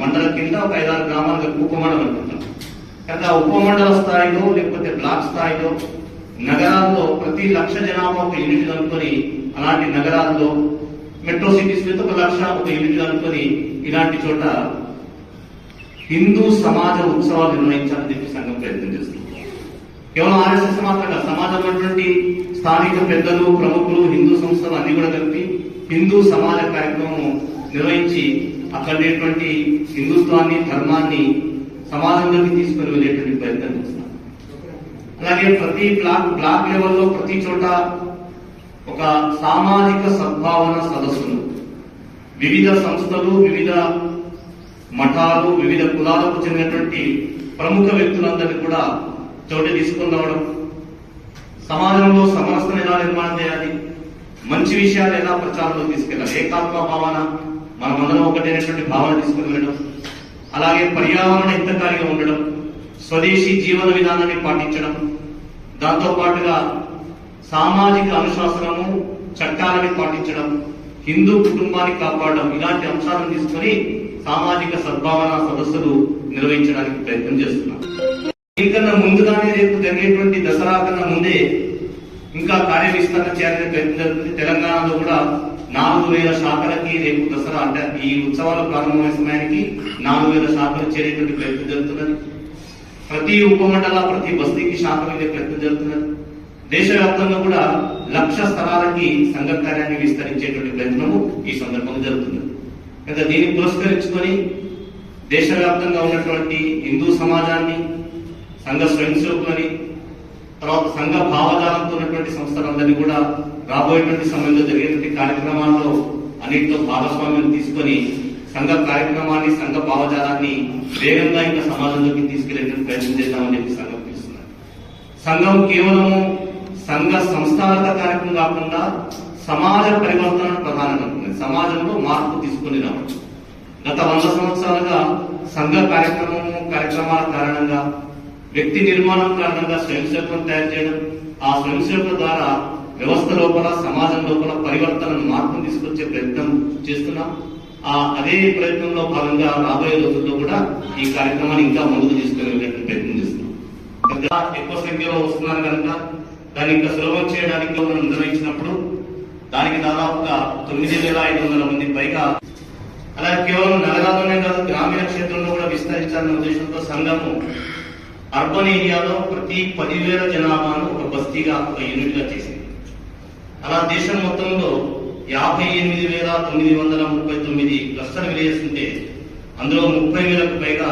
మండలం కింద ఒక 5-6 గ్రామాలకు ఉపమండలం అనుకుంటాం. కానీ ఆ ఉపమండల స్థాయిలో లేకపోతే బ్లాక్ స్థాయిలో నగరాల్లో ప్రతి 1,00,000 జనాభా ఒక యూనిట్ అనుకొని అలాంటి నగరాల్లో మెట్రో సిటీస్ మీద 1,00,000 ఒక యూనిట్ అనుకొని ఇలాంటి చోట హిందూ సమాజ ఉత్సవాలు నిర్వహించాలని చెప్పి సంఘం ప్రయత్నం చేస్తుంది. కేవలం ఆర్ఎస్ఎస్ మాత్రంగా సమాజంలో స్థానిక పెద్దలు, ప్రముఖులు, హిందూ సంస్థలు అన్ని కూడా కలిపి హిందూ సమాజ కార్యక్రమం నిర్వహించి అక్కడేటువంటి హిందుత్వాన్ని, ధర్మాన్ని సమాజంలోకి తీసుకుని వెళ్ళేటువంటి ప్రయత్నం చేస్తున్నారు. అలాగే ప్రతి బ్లాక్ లెవెల్లో ప్రతి చోట ఒక సామాజిక సద్భావన సదస్సులు, వివిధ సంస్థలు, వివిధ మఠాలు, వివిధ కులాలకు చెందినటువంటి ప్రముఖ వ్యక్తులందరినీ కూడా చోటు తీసుకుని రావడం, సమాజంలో సమరసతను ఎలా నిర్మాణం చేయాలి, మంచి విషయాలు ఎలా ప్రచారంలో తీసుకెళ్ళాలి, ఏకాత్మ భావన, మనమందరం ఒకటైనటువంటి భావన తీసుకుని వెళ్ళడం, అలాగే పర్యావరణ హితకారిగా ఉండడం, స్వదేశీ జీవన విధానాన్ని పాటించడం, దాంతో పాటుగా సామాజిక అనుశాసనము, చట్టాలని పాటించడం, హిందూ కుటుంబాన్ని కాపాడడం, ఇలాంటి అంశాలను తీసుకొని సామాజిక సద్భావన సదస్సులు నిర్వహించడానికి ప్రయత్నం చేస్తున్నాం. దీనికన్నా ముందుగానే రేపు జరిగేటువంటి దసరా కన్నా ముందే ఇంకా కార్యవిస్తరణ చేయాలని ప్రయత్నం జరుగుతుంది. తెలంగాణలో కూడా 4,000 శాఖలకి రేపు దసరా అంటే ఈ ఉత్సవాలు ప్రారంభమయ్యే సమయానికి 4,000 శాఖలు చేరేటువంటి ప్రయత్నం జరుగుతున్నది. ప్రతి ఉపమండల, ప్రతి బస్తీకి శాఖ వెళ్ళే ప్రయత్నం జరుగుతున్నది. దేశవ్యాప్తంగా కూడా 1,00,000 స్థలాలకి సంఘ కార్యాన్ని విస్తరించేటువంటి ప్రయత్నము ఈ సందర్భంగా జరుగుతుంది. అయితే దీన్ని పురస్కరించుకొని దేశవ్యాప్తంగా ఉన్నటువంటి హిందూ సమాజాన్ని, సంఘ స్వయం సేవకులని, తర్వాత సంఘ భావజాలంతో ఉన్నటువంటి సంస్థలందరినీ కూడా రాబోయేటువంటి సమయంలో జరిగేటువంటి కార్యక్రమాల్లో అన్నింటిలో భాగస్వామ్యం తీసుకొని సంఘ కార్యక్రమాన్ని, సంఘ భావజాలాన్ని వేగంగా ఇంకా సమాజంలోకి తీసుకెళ్లేటువంటి ప్రయత్నం చేద్దామని చెప్పి సంఘం పిలుస్తున్నారు. సంఘం కేవలము సంఘ సంస్థాగత కార్యక్రమం కాకుండా సమాజ పరివర్తన ప్రధానంగా ఉంటుంది. సమాజంలో మార్పు తీసుకుని రావచ్చు. గత 100 సంవత్సరాలుగా సంఘ కార్యక్రమాల కారణంగా, వ్యక్తి నిర్మాణం కారణంగా స్వయం సేవకులను తయారు చేయడం, ఆ స్వయం సేవకుల ద్వారా వ్యవస్థ లోపల, సమాజం లోపల పరివర్తనను, మార్పును తీసుకొచ్చే ప్రయత్నం చేస్తున్నాం. అదే ప్రయత్నంలో భాగంగా రాబోయే రోజుల్లో కూడా ఈ కార్యక్రమాన్ని ఇంకా ముందుకు తీసుకుని వెళ్ళేటువంటి ప్రయత్నం చేస్తున్నాం. ఎక్కువ సంఖ్యలో వస్తున్నారు కనుక దాన్ని ఇంకా సులభం చేయడానికి మనం నిర్వహించినప్పుడు దానికి దాదాపుగా 9,500 మంది పైగా, అలాగే కేవలం నగరాల్లోనే కాదు గ్రామీణ క్షేత్రంలో కూడా విస్తరించాలన్న ఉద్దేశంతో సంఘము అర్బన్ ఏరియాలో ప్రతి 10,000 జనాభాను ఒక బస్తీగా, ఒక యూనిట్ గా చేసింది. అలా దేశం మొత్తంలో 58,939 క్లస్టర్ విలేజెస్ ఉంటే అందులో 30,000కు పైగా